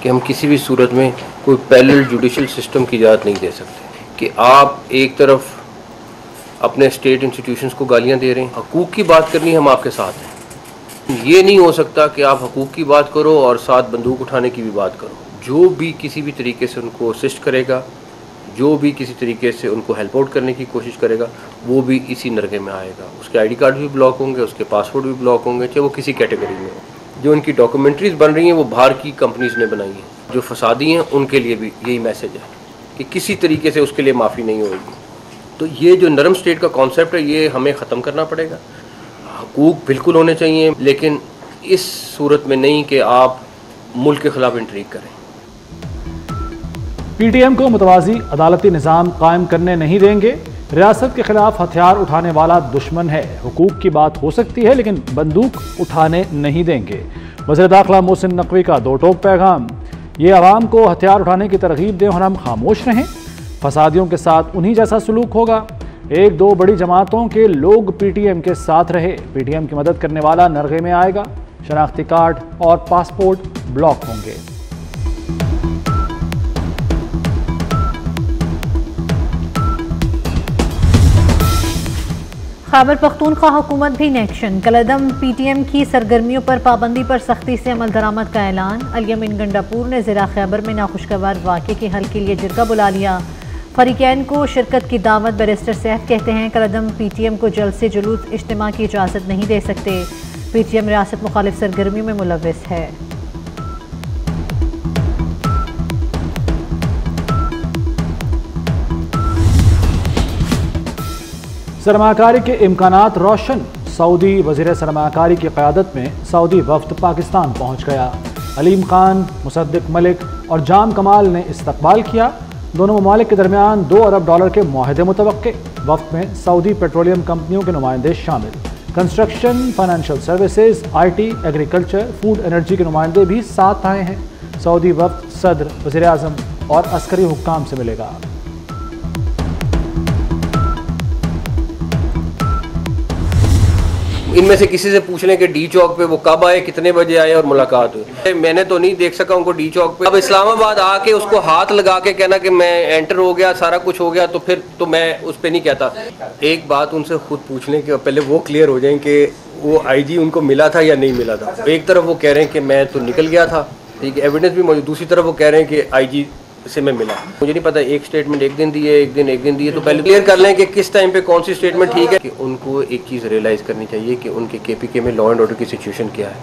कि हम किसी भी सूरत में कोई पैरेलल जुडिशल सिस्टम की इजाज़त नहीं दे सकते कि आप एक तरफ अपने स्टेट इंस्टीट्यूशंस को गालियां दे रहे हैं, हकूक़ की बात करनी हम आपके साथ हैं। ये नहीं हो सकता कि आप हकूक़ की बात करो और साथ बंदूक उठाने की भी बात करो। जो भी किसी भी तरीके से उनको असिस्ट करेगा, जो भी किसी तरीके से उनको हेल्प आउट करने की कोशिश करेगा, वो भी इसी नरगे में आएगा। उसके आईडी कार्ड भी ब्लॉक होंगे, उसके पासपोर्ट भी ब्लॉक होंगे, चाहे वो किसी कैटेगरी में हो। जो उनकी डॉक्यूमेंट्रीज बन रही हैं वो बाहर की कंपनीज ने बनाई हैं। जो फसादी हैं उनके लिए भी यही मैसेज है कि किसी तरीके से उसके लिए माफ़ी नहीं होगी। तो ये जो नरम स्टेट का कॉन्सेप्ट है ये हमें ख़त्म करना पड़ेगा। हकूक़ बिल्कुल होने चाहिए, लेकिन इस सूरत में नहीं कि आप मुल्क के ख़िलाफ़ इंट्रीग करें। पीटीएम को मुतवाज़ी अदालती निज़ाम कायम करने नहीं देंगे। रियासत के खिलाफ हथियार उठाने वाला दुश्मन है। हुकूक की बात हो सकती है लेकिन बंदूक उठाने नहीं देंगे। वज़ीर दाखिला मोहसिन नकवी का दो टोक पैगाम। ये आवाम को हथियार उठाने की तरगीब दें और हम खामोश रहें। फसादियों के साथ उन्हीं जैसा सलूक होगा। एक दो बड़ी जमातों के लोग पीटीएम के साथ रहे। पीटीएम की मदद करने वाला नरगे में आएगा। शनाख्ती कार्ड और पासपोर्ट ब्लॉक होंगे। खैबर पख्तूनख्वा हुकूमत भी इन एक्शन। कलअदम पीटीएम की सरगर्मियों पर पाबंदी पर सख्ती से अमल दरामद का ऐलान। अल-यमीन गंडापुर ने ज़िला खैबर में नाखुशगवार वाक़े के हल के लिए जिरगा बुला लिया। फरीकैन को शिरकत की दावत। बैरिस्टर सैफ कहते हैं कलअदम पीटीएम को जल्द से जुलूस इज्तिमा की इजाज़त नहीं दे सकते। पीटीएम रियासत मुखालिफ सरगर्मियों में मुलव्वस है। सरमाकारी के इम्कानात रोशन। सऊदी वज़ीर सरमाकारी की क़यादत में सऊदी वफ़द पाकिस्तान पहुँच गया। अलीम खान, मुसद्दिक मलिक और जाम कमाल ने इस्तकबाल किया। दोनों ममालिक के दरमियान $2 अरब के मुआहदे मुतवक्के। वफ़द में सऊदी पेट्रोलियम कंपनियों के नुमाइंदे शामिल। Construction, financial services, IT, agriculture, food energy के नुमाइंदे भी साथ आए हैं। सऊदी वफ़द सदर, वज़ीर आज़म और अस्करी हुक्काम से मिलेगा। इनमें से किसी से पूछ लें कि डी चौक पे वो कब आए, कितने बजे आए और मुलाकात हुई। मैंने तो नहीं देख सका उनको डी चौक पे। अब इस्लामाबाद आके उसको हाथ लगा के कहना कि मैं एंटर हो गया, सारा कुछ हो गया, तो फिर तो मैं उस पर नहीं कहता। एक बात उनसे खुद पूछ लें कि पहले वो क्लियर हो जाएं कि वो IG उनको मिला था या नहीं मिला था। एक तरफ वो कह रहे हैं कि मैं तो निकल गया था, ठीक है, एविडेंस भी मौजूद। दूसरी तरफ वो कह रहे हैं कि IG से मैं मिला। मुझे नहीं पता, एक स्टेटमेंट एक दिन दी है, एक दिन दी है। तो पहले क्लियर कर लें कि किस टाइम पे कौन सी स्टेटमेंट ठीक है। कि उनको एक चीज़ रियलाइज़ करनी चाहिए कि उनके KPK में लॉ एंड ऑर्डर की सिचुएशन क्या है।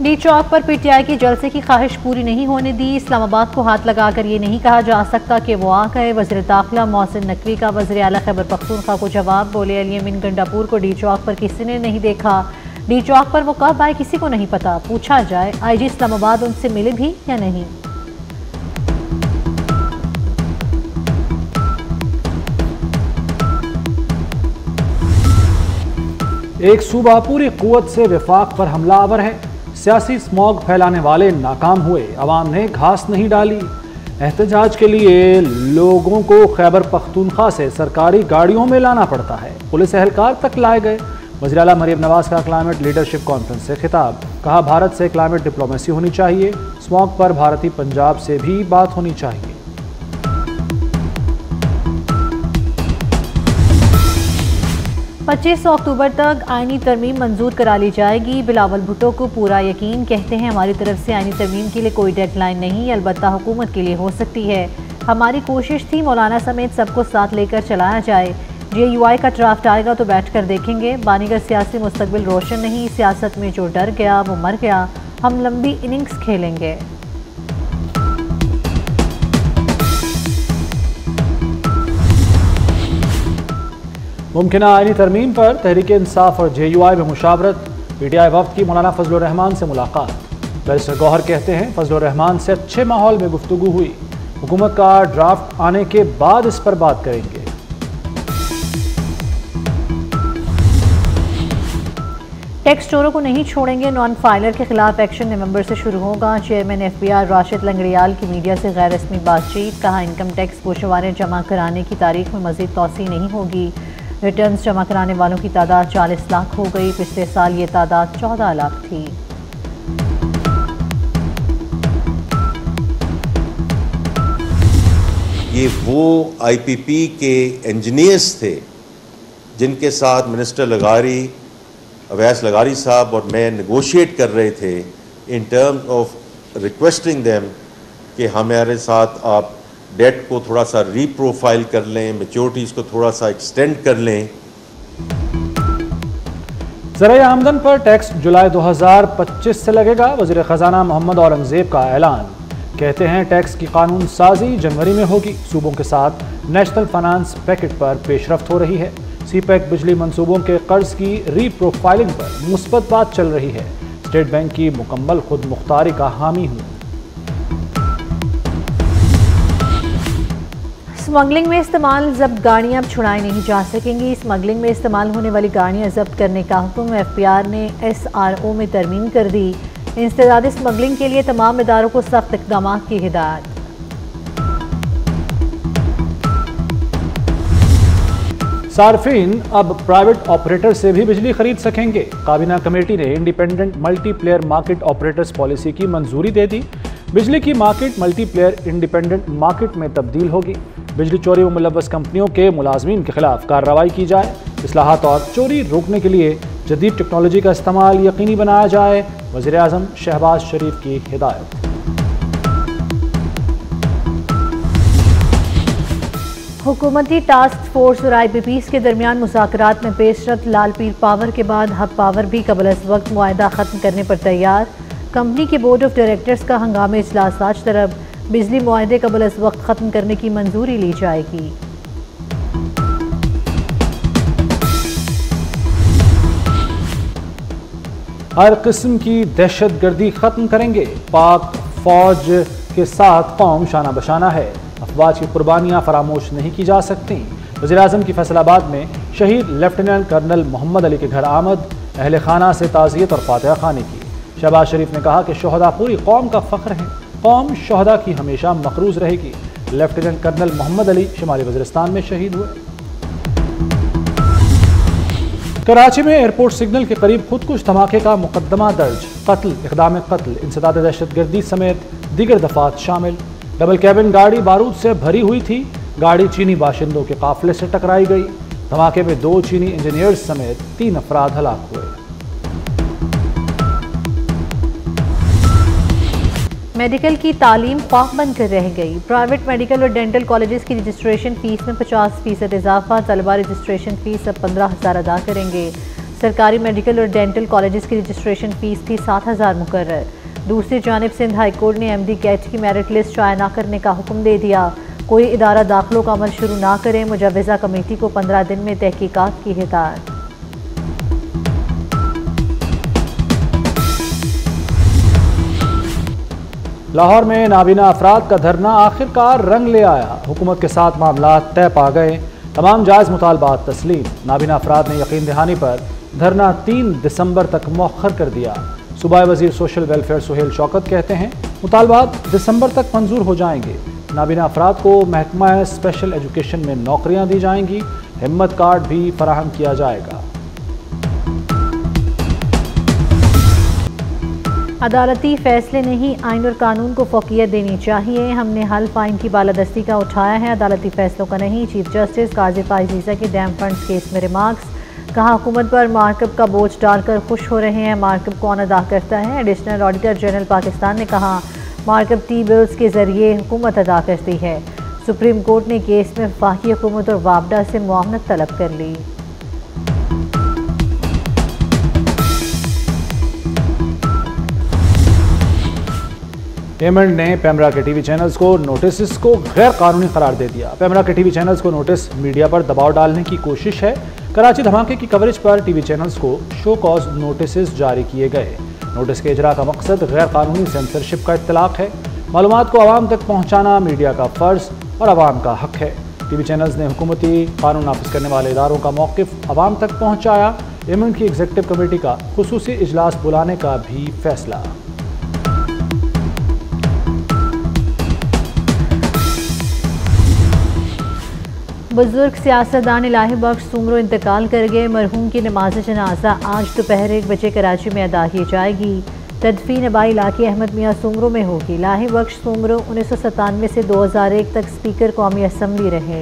डी चौक पर PTI की जलसे की ख्वाहिश पूरी नहीं होने दी। इस्लामाबाद को हाथ लगाकर ये नहीं कहा जा सकता कि वो आ गए। वज़ीर दाखिला मोहसिन नकवी का वज़ीर आला खैबर पख्तूनख्वा को जवाब। बोले अल-यमीन गंडापुर को डी चौक पर किसी ने नहीं देखा। डी चौक पर वो कब आए किसी को नहीं पता। पूछा जाए IG इस्लामाबाद उनसे मिले भी या नहीं। एक सूबा पूरी कुव्वत से विफाक पर हमलावर है। सियासी स्मॉग फैलाने वाले नाकाम हुए। अवाम ने घास नहीं डाली। एहतजाज के लिए लोगों को खैबर पख्तूनख्वा से सरकारी गाड़ियों में लाना पड़ता है। पुलिस एहलकार तक लाए गए। वज़ीर आला मरीम नवाज का क्लाइमेट लीडरशिप कॉन्फ्रेंस से खिताब। कहा भारत से क्लाइमेट डिप्लोमेसी होनी चाहिए। स्मॉग पर भारतीय पंजाब से भी बात होनी चाहिए। 25 अक्टूबर तक आईनी तरमीम मंजूर करा ली जाएगी। बिलावल भुट्टो को पूरा यकीन। कहते हैं हमारी तरफ से आईनी तरमीम के लिए कोई डेडलाइन नहीं, अलबत्ता हुकूमत के लिए हो सकती है। हमारी कोशिश थी मौलाना समेत सबको साथ लेकर चलाया जाए। JUI का ड्राफ्ट आएगा तो बैठ कर देखेंगे। बानीगर सियासी मुस्तकबिल रोशन नहीं, सियासत में जो डर गया वो मर गया। हम लंबी इनिंग्स खेलेंगे। मुमकिन आईनी तरमीम पर तहरीक इंसाफ और JUI में मुशावरत। PTI वफ़द की मौलाना फजलुर रहमान से मुलाकात। बैरिस्टर गौहर कहते हैं फजलुर रहमान से अच्छे माहौल में गुफ्तगू हुई। हुकूमत का ड्राफ्ट आने के बाद इस पर बात करेंगे। टैक्स चोरों को नहीं छोड़ेंगे। नॉन फाइलर के खिलाफ एक्शन नवंबर से शुरू होगा। चेयरमैन FBR राशिद लंगड़ियाल की मीडिया से गैर रस्मी बातचीत। कहा इनकम टैक्स गोशवारे जमा कराने की तारीख में मजीद तोसी नहीं होगी। रिटर्न्स जमा कराने वालों की तादाद 40 लाख हो गई। पिछले साल ये तादाद 14 लाख थी। ये वो IPP के इंजीनियर्स थे जिनके साथ मिनिस्टर लगारी, अवैस लगारी साहब और मैं नेगोशिएट कर रहे थे in terms of requesting them कि हमारे साथ आप डेट को थोड़ा सा रीप्रोफाइल कर लें, मैच्योरिटीज़ को थोड़ा सा एक्सटेंड कर लें। ज़राए आमदन पर टैक्स जुलाई 2025 से लगेगा। वज़ीर ख़जाना मोहम्मद औरंगज़ेब का ऐलान। कहते हैं टैक्स की कानून साजी जनवरी में होगी। सूबों के साथ नेशनल फाइनेंस पैकेज पर पेशरफ्त हो रही है। CPEC बिजली मंसूबों के कर्ज की रीप्रोफाइलिंग पर मुस्बत बात चल रही है। स्टेट बैंक की मुकम्मल खुद मुख्तारी का हामी हूँ। स्मगलिंग में इस्तेमाल जब्त गाड़ियां अब छुड़ाई नहीं जा सकेंगी। स्मगलिंग में इस्तेमाल होने वाली गाड़ियां जब्त करने का हुक्म FPR ने SRO में तरमीम कर दी। इंसदादी स्मगलिंग के लिए तमाम इदारों को सख्त इक़दाम की हिदायत। सार्फिन अब प्राइवेट ऑपरेटर से भी बिजली खरीद सकेंगे। काबीना कमेटी ने independent multiplayer market operators policy की मंजूरी दे दी। बिजली की मार्केट मल्टीप्लेयर इंडिपेंडेंट मार्केट में तब्दील होगी। बिजली चोरी में मुलव्वस कंपनियों के मुलाजमीन के खिलाफ कार्रवाई की जाए। इस्लाहात और चोरी रोकने के लिए जदीद टेक्नोलॉजी का इस्तेमाल यकीनी बनाया जाए। वज़ीर आज़म शहबाज शरीफ की हिदायत। हुकूमती टास्क फोर्स और IPPs के दरमियान मुज़ाकरात में पेशरफ्त। लाल पीर पावर के बाद हब पावर भी कबल अज़ वक्त मुआहदा ख़त्म करने पर तैयार। कंपनी के बोर्ड ऑफ डायरेक्टर्स का हंगामे इजलास आज तरफ। बिजली मुआहदे कबल अज़ वक्त ख़त्म करने की मंजूरी ली जाएगी। हर किस्म की दहशत गर्दी ख़त्म करेंगे। पाक फौज के साथ कौम शाना बशाना है। अफवाज की कुर्बानियाँ फरामोश नहीं की जा सकती। वज़ीर आज़म की फैसलाबाद में शहीद लेफ्टिनेंट कर्नल मोहम्मद अली के घर आमद। अहल खाना से ताज़ियत और फातिहा खानी की। शहबाज शरीफ ने कहा कि शोहदा पूरी कौम का फ़ख्र है। कौम शोहदा की हमेशा मकरूज रहेगी। लेफ्टिनेंट कर्नल मोहम्मद अली शुमाली वज़ीरिस्तान में शहीद हुए। कराची में एयरपोर्ट सिग्नल के करीब खुदकुश धमाके का मुकदमा दर्ज। कत्ल, इक़दाम कत्ल, इंसदाद दहशतगर्दी समेत दीगर दफात शामिल। डबल कैबिन गाड़ी बारूद से भरी हुई थी। गाड़ी चीनी बाशिंदों के काफिले से टकराई गई। धमाके में 2 चीनी इंजीनियर्स समेत 3 अफराद हलाक हुए। मेडिकल की तालीम ख्वाब बनकर रह गई। प्राइवेट मेडिकल और डेंटल कॉलेजेस की रजिस्ट्रेशन फ़ीस में 50% इजाफा। तलबा रजिस्ट्रेशन फ़ीस अब 15,000 अदा करेंगे। सरकारी मेडिकल और डेंटल कॉलेजेस की रजिस्ट्रेशन फ़ीस थी 7,000 मुकर्रर। दूसरी जानिब सिंध हाई कोर्ट ने MD कैट की मेरिट लिस्ट शाया न करने का हुक्म दे दिया। कोई इदारा दाखिलों का अमल शुरू ना करें। मुजव्वज़ा कमेटी को 15 दिन में तहकीकात की हिदायत। लाहौर में नाबीना अफराद का धरना आखिरकार रंग ले आया। हुकूमत के साथ मामला तय पा गए। तमाम जायज़ मुतालबात तस्लीम। नाबीना अफराद ने यकीन दहानी पर धरना 3 दिसंबर तक मौखर कर दिया। सूबाई वज़ीर सोशल वेलफेयर सुहेल शौकत कहते हैं मुतालबात दिसंबर तक मंजूर हो जाएंगे। नाबीना अफराद को महकमा स्पेशल एजुकेशन में नौकरियाँ दी जाएंगी। हिम्मत कार्ड भी फराहम किया जाएगा। अदालती फैसले नहीं, आइन और कानून को फ़ौक़ियत देनी चाहिए। हमने हल्फ आइन की बालादस्ती का उठाया है, अदालती फैसलों का नहीं। चीफ जस्टिस काजी फाइज़ के डैम फंड्स केस में रिमार्क्स। कहा हुकूमत पर मार्कअप का बोझ डालकर खुश हो रहे हैं। मार्कअप कौन अदा करता है? एडिशनल ऑडिटर जनरल पाकिस्तान ने कहा मार्कअप टी बिल्स के ज़रिए हुकूमत अदा करती है। सुप्रीम कोर्ट ने केस में वफाकी हुकूमत और वापडा से मुआवनत तलब कर ली। पेमेंट ने पेमरा के टीवी चैनल्स को नोटिस को गैर कानूनी करार दे दिया। पेमरा के टीवी चैनल्स को नोटिस मीडिया पर दबाव डालने की कोशिश है। कराची धमाके की कवरेज पर टीवी चैनल्स को शो कॉज नोटिस जारी किए गए। नोटिस के इजरा का मकसद गैर कानूनी सेंसरशिप का इत्तलाक है। मालूमात को आवाम तक पहुँचाना मीडिया का फ़र्ज और आवाम का हक है। टीवी चैनल्स ने हुकूमती कानून नाफिज करने वाले इदारों का मौक़िफ़ आवाम तक पहुँचाया। पेमेंट की एग्जीक्यूटिव कमेटी का खुसूसी इजलास बुलाने का भी फैसला। बुजुर्ग सियासतदान इलाही बख्श सुमरो इंतकाल कर गए। मरहूम की नमाज जनाजा आज दोपहर 1 बजे कराची में अदा की जाएगी। तदफीन आबाई इलाके अहमद मियाँ सुमरो में होगी। लाही बख्श सुमरो 1997 से 2001 तक स्पीकर कौमी असम्बली रहे।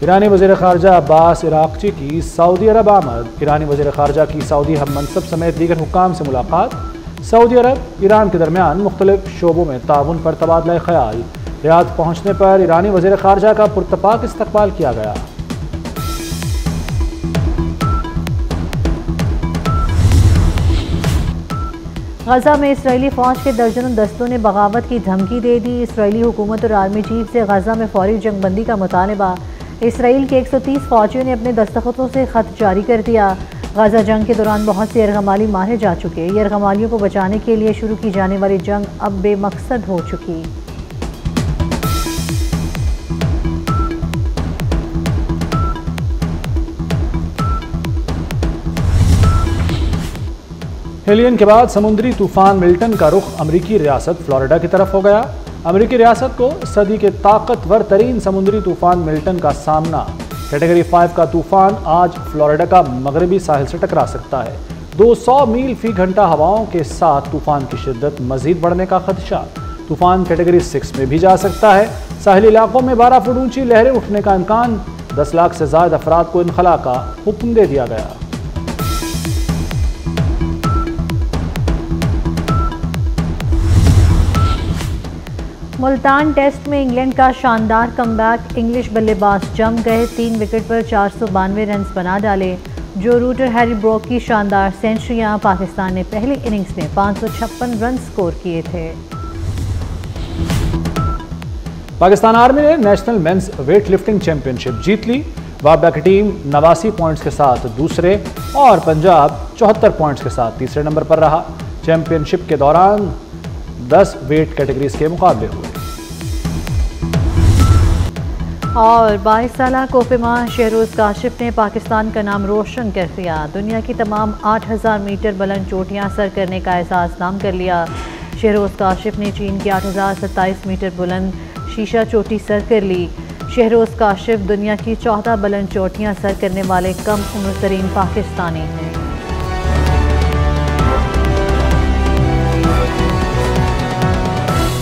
ईरानी वज़ीर ख़ारजा अब्बास इराक़ची की सऊदी अरब आमद। ईरानी वज़ीर ख़ारजा की सऊदी हम मनसब समेत दीगर हुक्काम से मुलाकात। सऊदी अरब ईरान के दरमियान मुख्तलिफ शोबों में ताउन पर तबादला ख्याल। रियाद पहुँचने पर ईरानी वज़ीर ख़ारजा का पुरतपाक इस्तकबाल किया गया। गजा में इसराइली फ़ौज के दर्जनों दस्तों ने बगावत की धमकी दे दी। इसराइली हुकूमत और आर्मी चीफ से गजा में फौरी जंगबंदी का मुतालबा। इसराइल के 130 फौजियों ने अपने दस्तखतों से ख़त जारी कर दिया। गजा जंग के दौरान बहुत से यरगमाली मारे जा चुके। यरगमालियों को बचाने के लिए शुरू की जाने वाली जंग अब बेमकसद हो चुकी। हेलियन के बाद समुद्री तूफान मिल्टन का रुख अमरीकी रियासत फ्लोरिडा की तरफ हो गया। अमरीकी रियासत को सदी के ताकतवर तरीन समुद्री तूफान मिल्टन का सामना। कैटेगरी 5 का तूफान आज फ्लोरिडा का मगरबी साहिल से टकरा सकता है। 200 मील फी घंटा हवाओं के साथ तूफान की शिद्दत मजीद बढ़ने का खदशा। तूफान कैटेगरी 6 में भी जा सकता है। साहिली इलाकों में 12 फुट ऊंची लहरें उठने का इम्कान। 10 लाख से ज्यादा अफराद को इनखला का हुक्म दे दिया गया। मुल्तान टेस्ट में इंग्लैंड का शानदार कमबैक। इंग्लिश बल्लेबाज जम गए। 3 विकेट पर 492 रन बना डाले। जो रूटर हैरी ब्रोक की शानदार सेंचुरियां। पाकिस्तान ने पहली इनिंग्स में 556 रन स्कोर किए थे। पाकिस्तान आर्मी ने national men's weight lifting championship जीत ली। वाबा की टीम 89 पॉइंट्स के साथ दूसरे और पंजाब 74 पॉइंट्स के साथ तीसरे नंबर पर रहा। चैंपियनशिप के दौरान 10 वेट कैटेगरीज के मुकाबले हुए। और 22 साला कोफिमा शहरोज़ काशिफ ने पाकिस्तान का नाम रोशन कर दिया। दुनिया की तमाम 8000 मीटर बुलंद चोटियां सर करने का एहसास नाम कर लिया। शहरोज़ काशिफ ने चीन की 8027 मीटर बुलंद शीशा चोटी सर कर ली। शहरोज़ काशिफ दुनिया की 14 बुलंद चोटियां सर करने वाले कम उम्र तरीन पाकिस्तानी हैं।